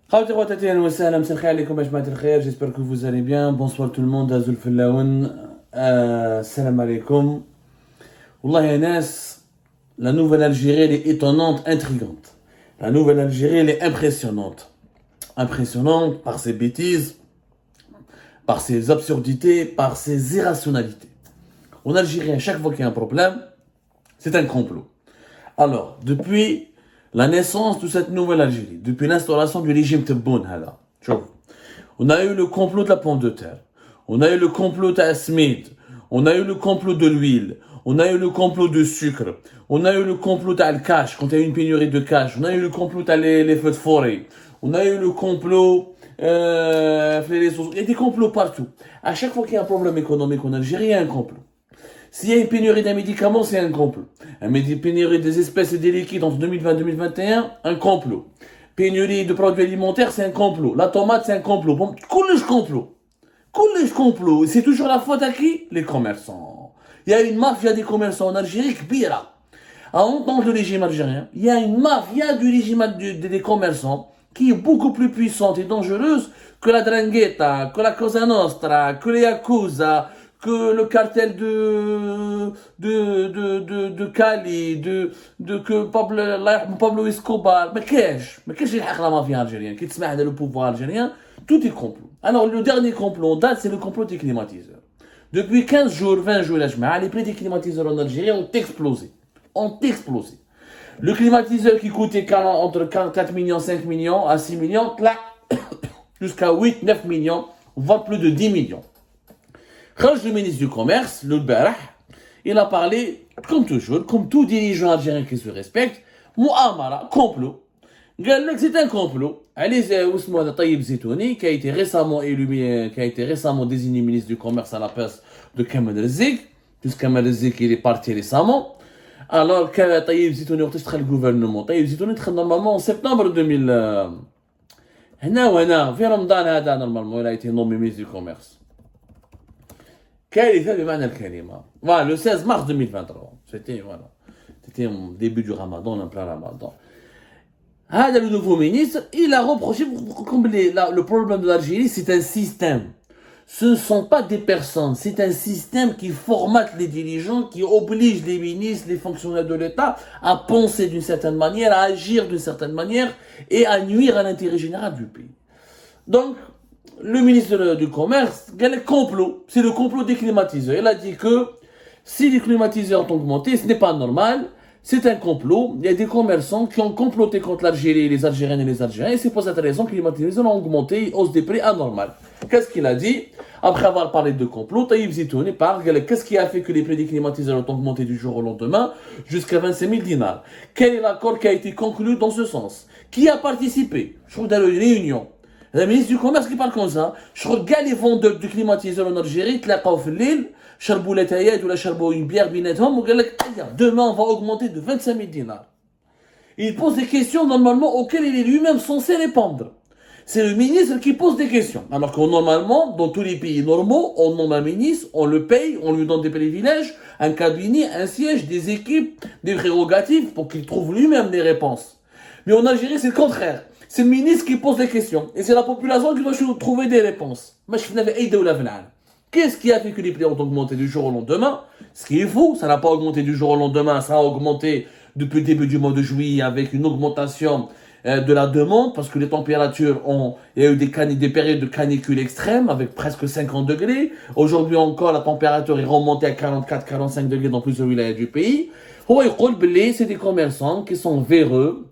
J'espère que vous allez bien. Bonsoir tout le monde. Azul Fillaoun. Salam alaikum. Wallah ya nas, la nouvelle Algérie elle est étonnante, intrigante. La nouvelle Algérie elle est impressionnante. Impressionnante par ses bêtises, par ses absurdités, par ses irrationalités. En Algérie, à chaque fois qu'il y a un problème, c'est un complot. Alors, depuis la naissance de cette nouvelle Algérie, depuis l'instauration du régime Tebboune, on a eu le complot de la pomme de terre, on a eu le complot d'Asmid, on a eu le complot de l'huile, on a eu le complot de sucre, on a eu le complot d'Al-Cash, quand il y a eu une pénurie de cash, on a eu le complot les feux de forêt, on a eu le complot, il y a des complots partout. À chaque fois qu'il y a un problème économique en Algérie, il y a un complot. S'il y a une pénurie d'un médicament, c'est un complot. Une pénurie des espèces et des liquides entre 2020-2021, un complot. Pénurie de produits alimentaires, c'est un complot. La tomate, c'est un complot. Bon, complot. C'est toujours la faute à qui? Les commerçants. Il y a une mafia des commerçants en Algérie, Kbira. À entendre le régime algérien, il y a une mafia du régime des commerçants qui est beaucoup plus puissante et dangereuse que la Drangheta, que la Cosa Nostra, que les Yakuza, que le cartel de Cali, que Pablo Escobar, mais qu'est-ce que la mafia algérienne, qui te le pouvoir algérien, tout est complot. Alors, le dernier complot en date, c'est le complot des climatiseurs. Depuis 15 jours, 20 jours, les prix des climatiseurs en Algérie ont explosé. Le climatiseur qui coûtait entre 4 millions, 5 millions à 6 millions, là, jusqu'à 8, 9 millions, voire plus de 10 millions. Le ministre du Commerce, le Barah, il a parlé, comme toujours, comme tout dirigeant algérien qui se respecte, Mouamara, complot. C'est un complot. Allez, Ousmane Taïb Zitouni, qui a été récemment désigné ministre du Commerce à la place de Kamel Rezik, puisque Kamel Rezik il est parti récemment. Alors, Taïb Zitouni a le gouvernement. Taïb Zitouni est normalement en septembre 2000. Normalement, il a été nommé ministre du Commerce. Voilà, le 16 mars 2023. C'était au début du Ramadan, en plein Ramadan. Le nouveau ministre, il a reproché, le problème de l'Algérie, c'est un système. Ce ne sont pas des personnes, c'est un système qui formate les dirigeants, qui oblige les ministres, les fonctionnaires de l'État à penser d'une certaine manière, à agir d'une certaine manière et à nuire à l'intérêt général du pays. Donc, le ministre du Commerce, il y a le complot, c'est le complot des climatiseurs. Il a dit que si les climatiseurs ont augmenté, ce n'est pas normal, c'est un complot. Il y a des commerçants qui ont comploté contre l'Algérie, les Algériennes et les Algériens, et c'est pour cette raison que les climatiseurs ont augmenté, ils haussent des prix anormales. Qu'est-ce qu'il a dit? Après avoir parlé de complot, Taïb Zitouni parle, qu'est-ce qui a fait que les prix des climatiseurs ont augmenté du jour au lendemain jusqu'à 25 000 dinars? Quel est l'accord qui a été conclu dans ce sens? Qui a participé? Je trouve dans une réunion. Le ministre du Commerce qui parle comme ça, je regarde les vendeurs de climatiseurs en Algérie, تلاقاو في الليل, شربوا لاتايات ولا شربوا une bière بيناتهم وقال لك demain on va augmenter de 25 000 dinars. Il pose des questions normalement auxquelles il est lui-même censé répondre. C'est le ministre qui pose des questions. Alors que normalement, dans tous les pays normaux, on nomme un ministre, on le paye, on lui donne des privilèges, un cabinet, un siège, des équipes, des prérogatives pour qu'il trouve lui-même des réponses. Mais en Algérie, c'est le contraire. C'est le ministre qui pose des questions. Et c'est la population qui doit trouver des réponses. Qu'est-ce qui a fait que les prix ont augmenté du jour au lendemain? Ce qui est faux, ça n'a pas augmenté du jour au lendemain, ça a augmenté depuis le début du mois de juillet avec une augmentation de la demande parce que les températures il y a eu des périodes de canicule extrêmes avec presque 50 degrés. Aujourd'hui encore, la température est remontée à 44-45 degrés dans plusieurs villages du pays. C'est des commerçants qui sont véreux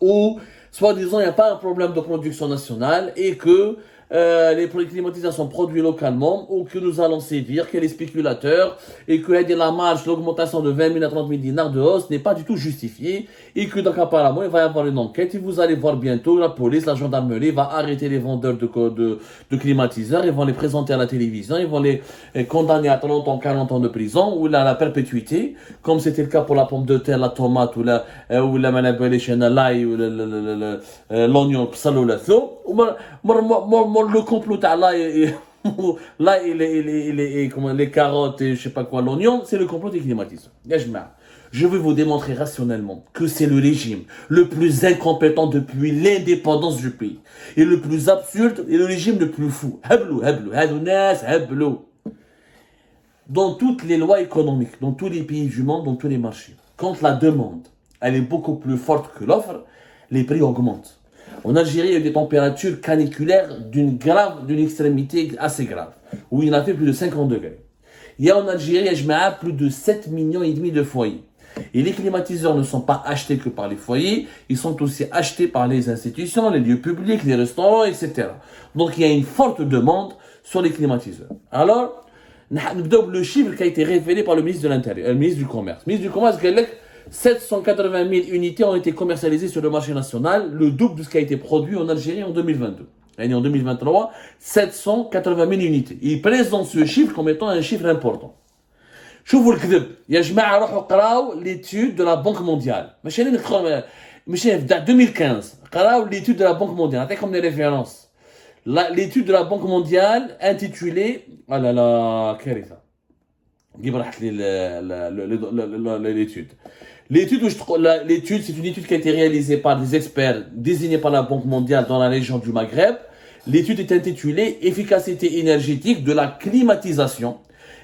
ou soi-disant, il n'y a pas un problème de production nationale et que les produits climatiseurs sont produits localement ou que nous allons sévir, que les spéculateurs et que la marge, l'augmentation de 20 000 à 30 000 dinars de hausse n'est pas du tout justifiée et que donc apparemment il va y avoir une enquête et vous allez voir bientôt la police, la gendarmerie va arrêter les vendeurs de climatiseurs, ils vont les présenter à la télévision, ils vont les condamner à 30 ans, 40 ans de prison ou la perpétuité, comme c'était le cas pour la pomme de terre, la tomate ou la l'ail ou l'oignon, le complot là, les carottes et je sais pas quoi, l'oignon, c'est le complot des climatiseurs. Je vais vous démontrer rationnellement que c'est le régime le plus incompétent depuis l'indépendance du pays. Et le plus absurde et le régime le plus fou. Dans toutes les lois économiques, dans tous les pays du monde, dans tous les marchés, quand la demande elle est beaucoup plus forte que l'offre, les prix augmentent. En Algérie, il y a eu des températures caniculaires d'une extrémité assez grave, où il en a fait plus de 50 degrés. Il y a en Algérie, plus de 7,5 millions de foyers. Et les climatiseurs ne sont pas achetés que par les foyers, ils sont aussi achetés par les institutions, les lieux publics, les restaurants, etc. Donc il y a une forte demande sur les climatiseurs. Alors, le chiffre qui a été révélé par le ministre de l'Intérieur, le ministre du Commerce. Le ministre du Commerce, 780 000 unités ont été commercialisées sur le marché national, le double de ce qui a été produit en Algérie en 2022. Et en 2023, 780 000 unités. Il présente ce chiffre comme étant un chiffre important. شوفوا الكذب يا جماعه روحوا قراو l'étude de la Banque mondiale ماشي 2015 قراو l'étude de la Banque mondiale نعطيكم des références l'étude de la Banque mondiale intitulée oh là là كارثه نجيب راحت لي l'étude l'étude c'est une étude qui a été réalisée par des experts désignés par la Banque mondiale dans la région du Maghreb. L'étude est intitulée efficacité énergétique de la climatisation,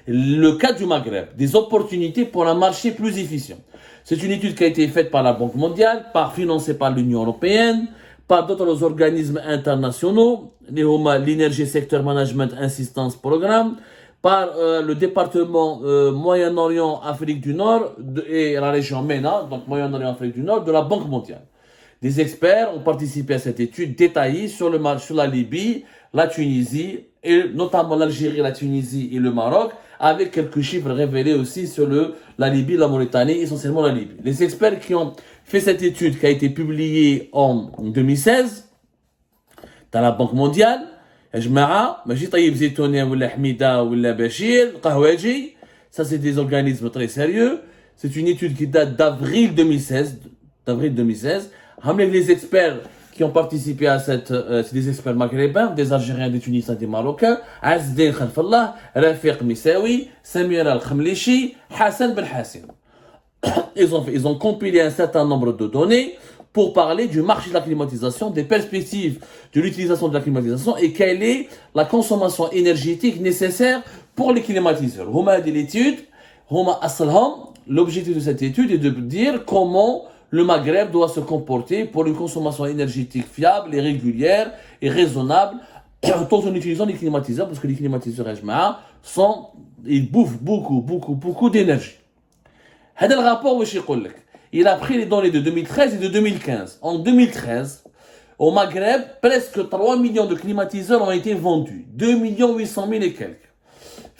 le cas du Maghreb, des opportunités pour un marché plus efficient. C'est une étude qui a été faite par la Banque mondiale, financée par l'Union européenne, par d'autres organismes internationaux, l'Energy Sector Management Assistance Programme, par le département Moyen-Orient, Afrique du Nord et la région MENA, donc Moyen-Orient, Afrique du Nord, de la Banque mondiale. Des experts ont participé à cette étude détaillée sur la Libye, la Tunisie, et notamment l'Algérie, la Tunisie et le Maroc, avec quelques chiffres révélés aussi sur la Libye, la Mauritanie, essentiellement la Libye. Les experts qui ont fait cette étude qui a été publiée en 2016 dans la Banque mondiale, ça c'est des organismes très sérieux, c'est une étude qui date d'avril 2016, les experts qui ont participé à c'est des experts maghrébins, des Algériens, des Tunisiens, des Marocains, Azdin Khalfallah, Rafiq Missawi, Samir Al-Khamlichi, Hassan Ben Hassin. Ils ont compilé un certain nombre de données pour parler du marché de la climatisation, des perspectives de l'utilisation de la climatisation et quelle est la consommation énergétique nécessaire pour les climatiseurs. L'objectif de cette étude est de dire comment le Maghreb doit se comporter pour une consommation énergétique fiable et régulière et raisonnable tout en utilisant les climatiseurs, parce que les climatiseurs ils bouffent beaucoup d'énergie. هذا الرابور واش يقول لك il a pris les données de 2013 et de 2015. En 2013, au Maghreb, presque 3 millions de climatiseurs ont été vendus. 2 800 000 et quelques.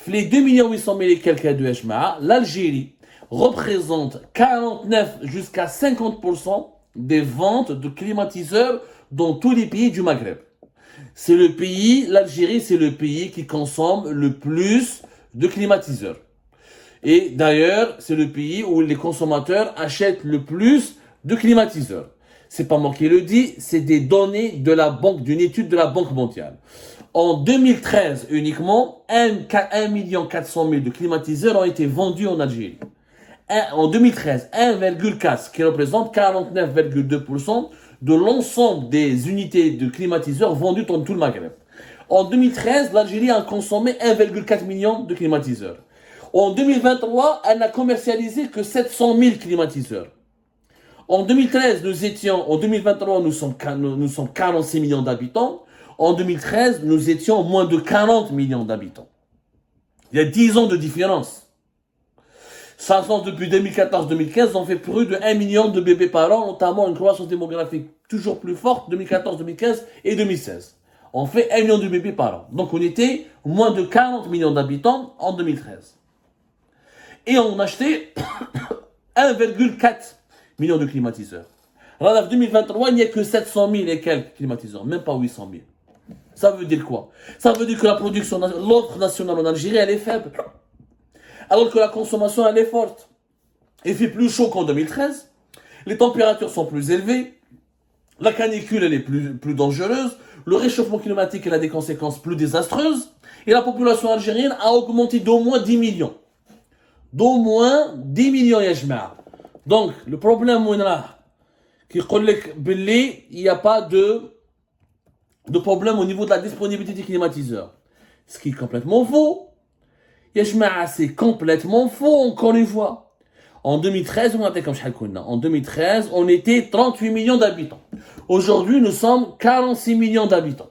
Les 2 800 000 et quelques de Hachma, l'Algérie représente 49 jusqu'à 50% des ventes de climatiseurs dans tous les pays du Maghreb. L'Algérie, c'est le pays qui consomme le plus de climatiseurs. Et d'ailleurs, c'est le pays où les consommateurs achètent le plus de climatiseurs. C'est pas moi qui le dis, c'est des données d'une étude de la Banque mondiale. En 2013 uniquement, 1 400 000 de climatiseurs ont été vendus en Algérie. En 2013, 1,4, ce qui représente 49,2% de l'ensemble des unités de climatiseurs vendues dans tout le Maghreb. En 2013, l'Algérie a consommé 1,4 million de climatiseurs. En 2023, elle n'a commercialisé que 700 000 climatiseurs. En 2023, nous sommes 46 millions d'habitants. En 2013, nous étions moins de 40 millions d'habitants. Il y a 10 ans de différence. Ça, depuis 2014-2015, on fait plus de 1 million de bébés par an, notamment une croissance démographique toujours plus forte, 2014-2015 et 2016. On fait 1 million de bébés par an. Donc on était moins de 40 millions d'habitants en 2013. Et on achetait 1,4 million de climatiseurs. Alors en 2023, il n'y a que 700 000 et quelques climatiseurs, même pas 800 000. Ça veut dire quoi? Ça veut dire que l'offre nationale en Algérie, elle est faible. Alors que la consommation, elle est forte. Il fait plus chaud qu'en 2013. Les températures sont plus élevées. La canicule, elle est plus dangereuse. Le réchauffement climatique, elle a des conséquences plus désastreuses. Et la population algérienne a augmenté d'au moins 10 millions. D'au moins 10 millions, Yajma. Donc, le problème, il n'y a pas de problème au niveau de la disponibilité des climatiseurs. Ce qui est complètement faux. C'est complètement faux, encore une fois. En 2013, on était 38 millions d'habitants. Aujourd'hui, nous sommes 46 millions d'habitants.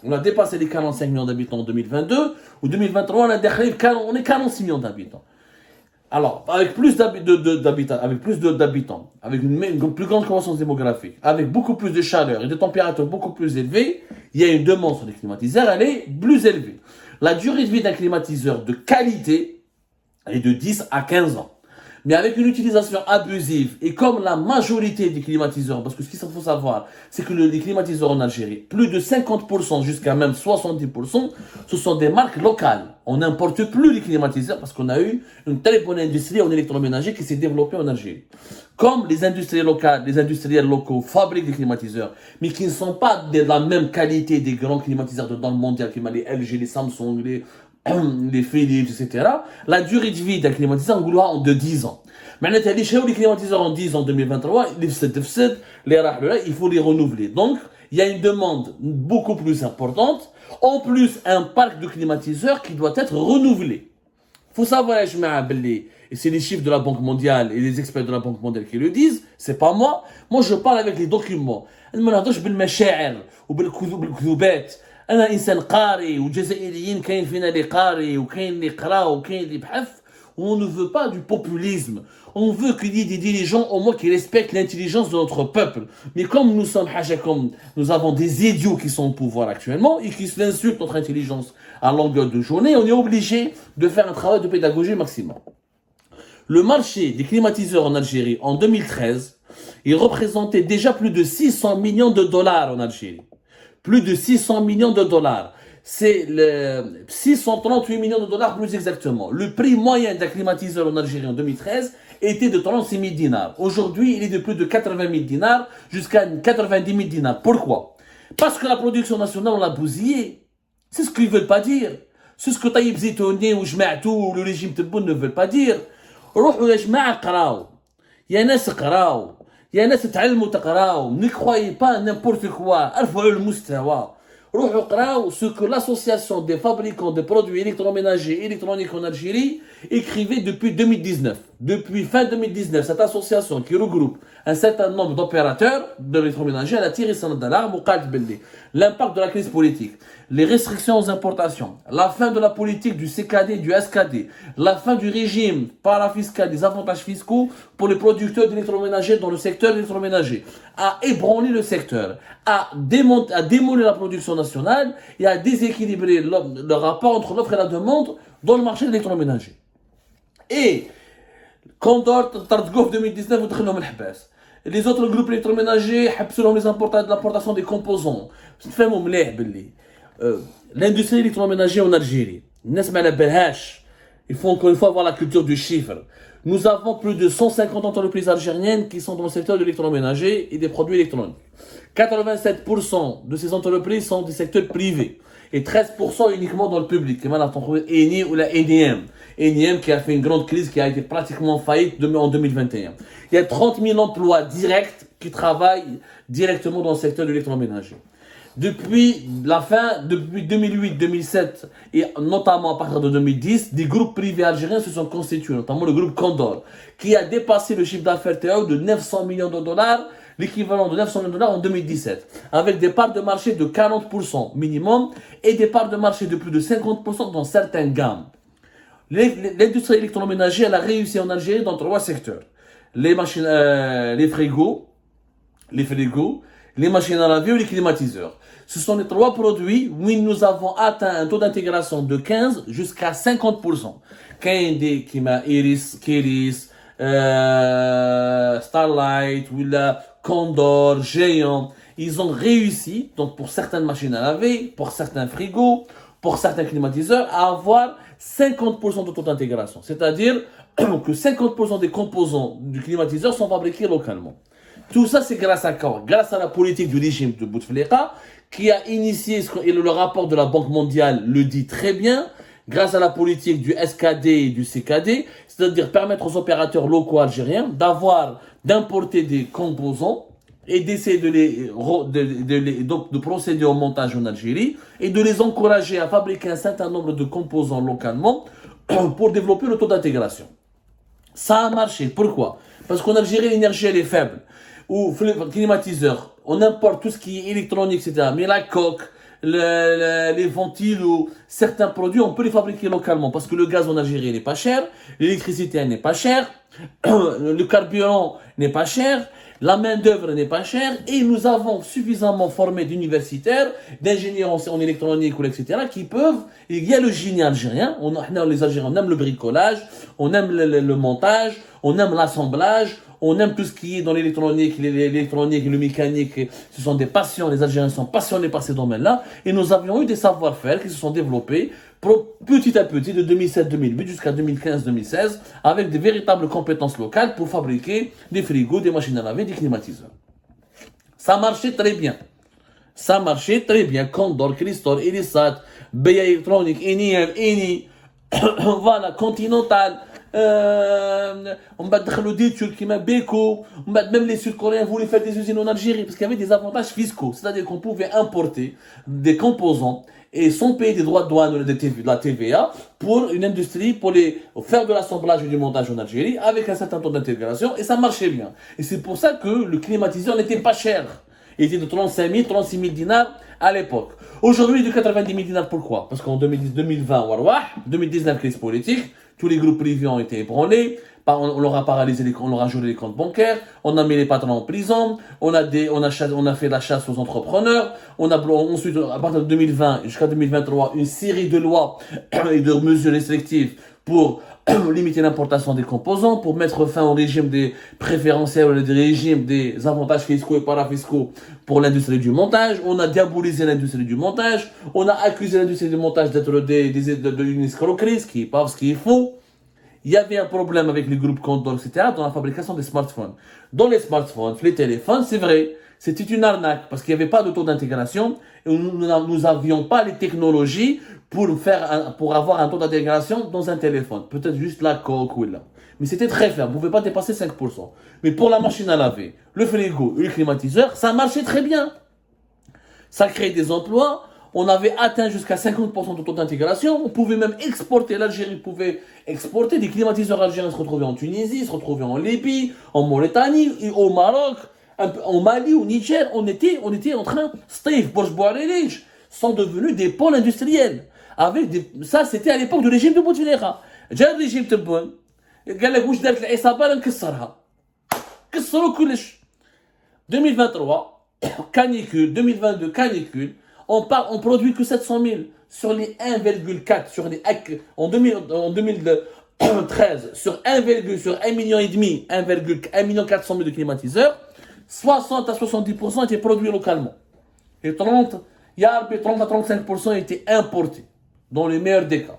On a dépassé les 45 millions d'habitants en 2022. Ou 2023, on est 46 millions d'habitants. Alors, avec plus d'habitants, avec une plus grande croissance démographique, avec beaucoup plus de chaleur et de températures beaucoup plus élevées, il y a une demande sur les climatiseurs, elle est plus élevée. La durée de vie d'un climatiseur de qualité, elle est de 10 à 15 ans. Mais avec une utilisation abusive, et comme la majorité des climatiseurs, parce que ce qu'il faut savoir, c'est que les climatiseurs en Algérie, plus de 50% jusqu'à même 70%, ce sont des marques locales. On n'importe plus les climatiseurs parce qu'on a eu une très bonne industrie en électroménager qui s'est développée en Algérie. Comme les industries locales, les industriels locaux fabriquent des climatiseurs, mais qui ne sont pas de la même qualité des grands climatiseurs dans le mondial, comme les LG, les Samsung, les Philips, etc. La durée de vie d'un climatiseur en de 10 ans. Maintenant, les climatiseurs en 10 ans, en 2023, il faut les renouveler. Donc, il y a une demande beaucoup plus importante. En plus, un parc de climatiseurs qui doit être renouvelé. Il faut savoir, et c'est les chiffres de la Banque mondiale et les experts de la Banque mondiale qui le disent, c'est pas moi. Moi, je parle avec les documents. أنا إنسان قاري وجزائريين كاين فينا اللي قاري وكاين اللي قرا وكاين اللي بحث. On ne veut pas du populisme. On veut qu'il y ait des dirigeants au moins qui respectent l'intelligence de notre peuple. Mais comme nous avons des idiots qui sont au pouvoir actuellement et qui insultent notre intelligence à longueur de journée, on est obligé de faire un travail de pédagogie maximum. Le marché des climatiseurs en Algérie en 2013, il représentait déjà plus de 600 millions de dollars en Algérie. Plus de 600 millions de dollars. C'est 638 millions de dollars plus exactement. Le prix moyen d'un climatiseur en Algérie en 2013 était de 36 000 dinars. Aujourd'hui, il est de plus de 80 000 dinars jusqu'à 90 000 dinars. Pourquoi? Parce que la production nationale, on l'a bousillée. C'est ce qu'ils ne veulent pas dire. C'est ce que Taïb Zitouni ou Jma'tou ou le régime Tebboune ne veulent pas dire. روحوا يا جماعة قراو. يا ناس قراو. يا ناس تعلموا تقراو. Ne croyez pas n'importe quoi. ارفعوا المستوى. روحوا قراو ce que l'association des fabricants de produits électroménagers et électroniques en Algérie écrivait depuis 2019. Depuis fin 2019, cette association qui regroupe un certain nombre d'opérateurs de l'électroménager, elle a tiré son alarme au cadre de l'impact de la crise politique, les restrictions aux importations, la fin de la politique du CKD et du SKD, la fin du régime parafiscal des avantages fiscaux pour les producteurs d'électroménager dans le secteur électroménager, a ébranlé le secteur, a démoli la production nationale et a déséquilibré le rapport entre l'offre et la demande dans le marché de l'électroménager. Et Condor, Tartgouf 2019, les autres groupes électroménagers, l'importation des composants. L'industrie électroménager en Algérie, il faut encore une fois avoir la culture du chiffre. Nous avons plus de 150 entreprises algériennes qui sont dans le secteur de l'électroménager et des produits électroniques. 87% de ces entreprises sont des secteurs privés et 13% uniquement dans le public. Comme l'entreprise Eni ou la EDM. EDM qui a fait une grande crise qui a été pratiquement faillite en 2021. Il y a 30 000 emplois directs qui travaillent directement dans le secteur de l'électroménager. Depuis 2008-2007 et notamment à partir de 2010, des groupes privés algériens se sont constitués, notamment le groupe Condor, qui a dépassé le chiffre d'affaires TAO de 900 millions de dollars, l'équivalent de 900 millions de dollars en 2017, avec des parts de marché de 40% minimum et des parts de marché de plus de 50% dans certaines gammes. L'industrie électroménager, elle a réussi en Algérie dans 3 secteurs. Les machines, les frigos, les machines à laver ou les climatiseurs. Ce sont les 3 produits où nous avons atteint un taux d'intégration de 15 jusqu'à 50%. Kende, Kima, Iris, Kéris, Starlight, Willa, Condor, Géant, ils ont réussi, donc pour certaines machines à laver, pour certains frigos, pour certains climatiseurs, à avoir 50% de taux d'intégration. C'est-à-dire que 50% des composants du climatiseur sont fabriqués localement. Tout ça, c'est grâce à quoi? Grâce à la politique du régime de Bouteflika, qui a initié, et le rapport de la Banque mondiale le dit très bien, grâce à la politique du SKD et du CKD, c'est-à-dire permettre aux opérateurs locaux algériens d'importer des composants et d'essayer de procéder au montage en Algérie et de les encourager à fabriquer un certain nombre de composants localement pour développer le taux d'intégration. Ça a marché. Pourquoi? Parce qu'en Algérie, l'énergie, elle est faible. Ou climatiseur, on importe tout ce qui est électronique, etc. Mais la coque, les ventiles ou certains produits, on peut les fabriquer localement parce que le gaz en Algérie n'est pas cher, l'électricité elle n'est pas chère, le carburant n'est pas cher, la main d'œuvre n'est pas chère et nous avons suffisamment formé d'universitaires, d'ingénieurs en électronique ou etc. qui peuvent. Il y a le génie algérien. Les Algériens, on aime le bricolage, on aime le montage, on aime l'assemblage. On aime tout ce qui est dans l'électronique, l'électronique et le mécanique. Ce sont des passions. Les Algériens sont passionnés par ces domaines-là. Et nous avions eu des savoir-faire qui se sont développés petit à petit de 2007-2008 jusqu'à 2015-2016 avec des véritables compétences locales pour fabriquer des frigos, des machines à laver, des climatiseurs. Ça marchait très bien. Ça marchait très bien. Condor, Cristal, Elisat, BA Electronic, Eni, voilà, Continental. On va déclencher des Turcs qui m'a Beko, même les Sud-Coréens voulaient faire des usines en Algérie parce qu'il y avait des avantages fiscaux, c'est-à-dire qu'on pouvait importer des composants et sans payer des droits de douane ou de la TVA pour une industrie, pour faire de l'assemblage et du montage en Algérie avec un certain taux d'intégration et ça marchait bien. Et c'est pour ça que le climatiseur n'était pas cher. Il était de 35 000, 36 000 dinars à l'époque. Aujourd'hui, de 90 000 dinars, pourquoi? Parce qu'en 2020, 2019, crise politique, tous les groupes privés ont été ébranlés, on leur a paralysé, on leur a gelé les comptes bancaires, on a mis les patrons en prison, on a fait la chasse aux entrepreneurs, on a ensuite, à partir de 2020 jusqu'à 2023, une série de lois et de mesures restrictives pour limiter l'importation des composants, pour mettre fin au régime des préférentiels, au régime des avantages fiscaux et parafiscaux pour l'industrie du montage. On a diabolisé l'industrie du montage. On a accusé l'industrie du montage d'être d'une escroquerie, ce qui est pas ce qu'il faut. Il y avait un problème avec les groupes Condor, etc., dans la fabrication des smartphones. Dans les smartphones, les téléphones, c'est vrai, c'était une arnaque parce qu'il n'y avait pas de taux d'intégration et nous n'avions pas les technologies pour avoir un taux d'intégration dans un téléphone. Peut-être juste la coque ou là. Mais c'était très faible, vous ne pouvez pas dépasser 5%. Mais pour la machine à laver, le frigo et le climatiseur, ça marchait très bien. Ça créait des emplois. On avait atteint jusqu'à 50% de taux d'intégration. On pouvait même exporter. L'Algérie pouvait exporter des climatiseurs algériens se retrouvaient en Tunisie, se retrouvaient en Libye, en Mauritanie, au Maroc, en Mali, au Niger. On était en train, Steve, Bourge-Bois-les-Riches sont devenus des pôles industriels. Ça, c'était à l'époque du régime de Bouteflika. جاء الرجيم تبون قال لك واش دارت العصابه نكسرها كسروا كلش 2023 canicule 2022 canicule on produit que 700 000 sur les 1,4 en 2013 sur 1 million et demi 1 million 400 000 de climatiseurs 60 à 70% étaient produits localement et 30 à 35% étaient importés dans les meilleurs des cas.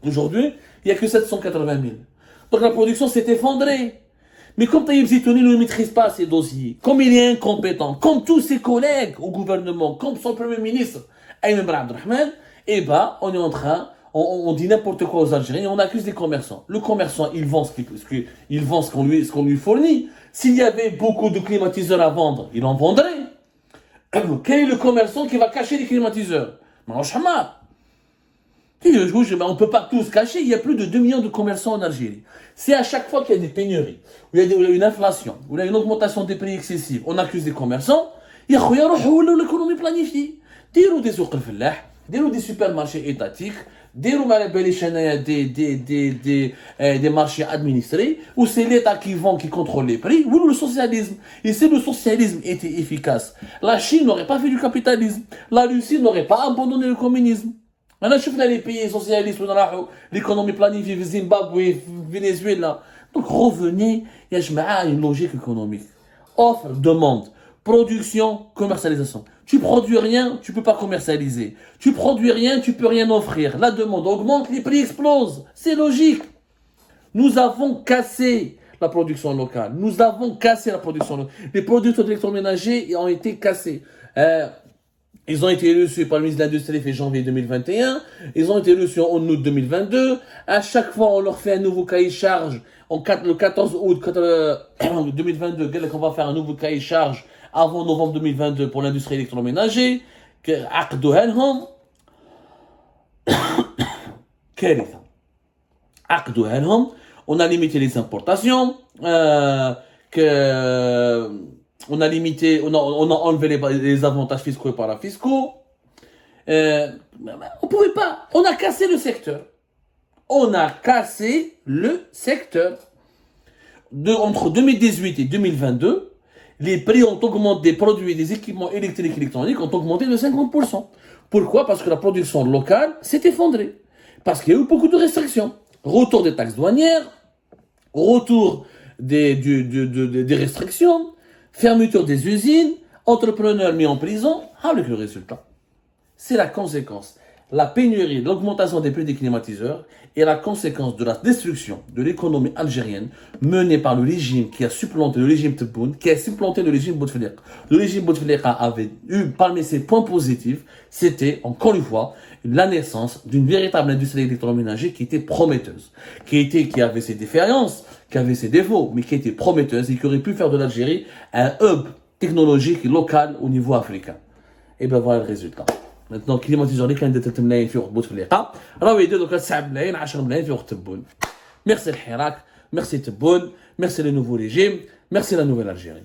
Aujourd'hui, il n'y a que 780 000. Donc la production s'est effondrée. Mais comme Taïb Zitouni ne maîtrise pas ses dossiers, comme il est incompétent, comme tous ses collègues au gouvernement, comme son premier ministre, Ayman Abdelrahman, eh ben, on est en train, on dit n'importe quoi aux Algériens et on accuse les commerçants. Le commerçant, il vend ce qu'on lui fournit. S'il y avait beaucoup de climatiseurs à vendre, il en vendrait. Quel est le commerçant qui va cacher les climatiseurs? On ne peut pas tous cacher, il y a plus de 2 millions de commerçants en Algérie. C'est à chaque fois qu'il y a des pénuries, où il y a une inflation, où il y a une augmentation des prix excessive, on accuse les commerçants, l'économie planifiée. Dirou des souks al-fellah, dirou des supermarchés étatiques, dirou des marchés administrés, où c'est l'État qui vend, qui contrôle les prix, ou le socialisme. Et si le socialisme était efficace, la Chine n'aurait pas fait du capitalisme, la Russie n'aurait pas abandonné le communisme. Maintenant, je les pays socialistes, l'économie planifiée, Zimbabwe, Venezuela. Donc, revenez, il y a une logique économique. Offre, demande, production, commercialisation. Tu produis rien, tu peux pas commercialiser. Tu produis rien, tu peux rien offrir. La demande augmente, les prix explosent. C'est logique. Nous avons cassé la production locale. Nous avons cassé la production locale. Les producteurs d'électroménager ont été cassés. Ils ont été reçus par le ministre de l'Industrie en janvier 2021. Ils ont été reçus en août 2022. À chaque fois, on leur fait un nouveau cahier de charge. Le 14 août 2022, on va faire un nouveau cahier de charge avant novembre 2022 pour l'industrie électroménager. On a limité les importations. On a limité, on a enlevé les avantages fiscaux et parafiscaux. On pouvait pas. On a cassé le secteur. On a cassé le secteur. Entre 2018 et 2022, les prix ont augmenté des produits, des équipements électriques et électroniques ont augmenté de 50%. Pourquoi? Parce que la production locale s'est effondrée. Parce qu'il y a eu beaucoup de restrictions. Retour des taxes douanières, retour des restrictions, fermeture des usines, entrepreneurs mis en prison. Avec le résultat, c'est la conséquence. La pénurie, l'augmentation des prix des climatiseurs est la conséquence de la destruction de l'économie algérienne menée par le régime qui a supplanté le régime Tebboune, qui a supplanté le régime Bouteflika. Le régime Bouteflika avait eu parmi ses points positifs, c'était encore une fois la naissance d'une véritable industrie électroménager qui était prometteuse, qui avait ses défaillances, qui avait ses défauts, mais qui était prometteuse et qui aurait pu faire de l'Algérie un hub technologique local au niveau africain. Et ben voilà le résultat. Maintenant, climatiseur اللي كان 3 ملايين في وقت بوتفليقه راهو يدير دوكا 9 ملايين 10 ملايين في وقت تبون. ميرسي الحراك، ميرسي تبون، ميرسي لو نوفو ريجيم، ميرسي لا نوفيل الجيري.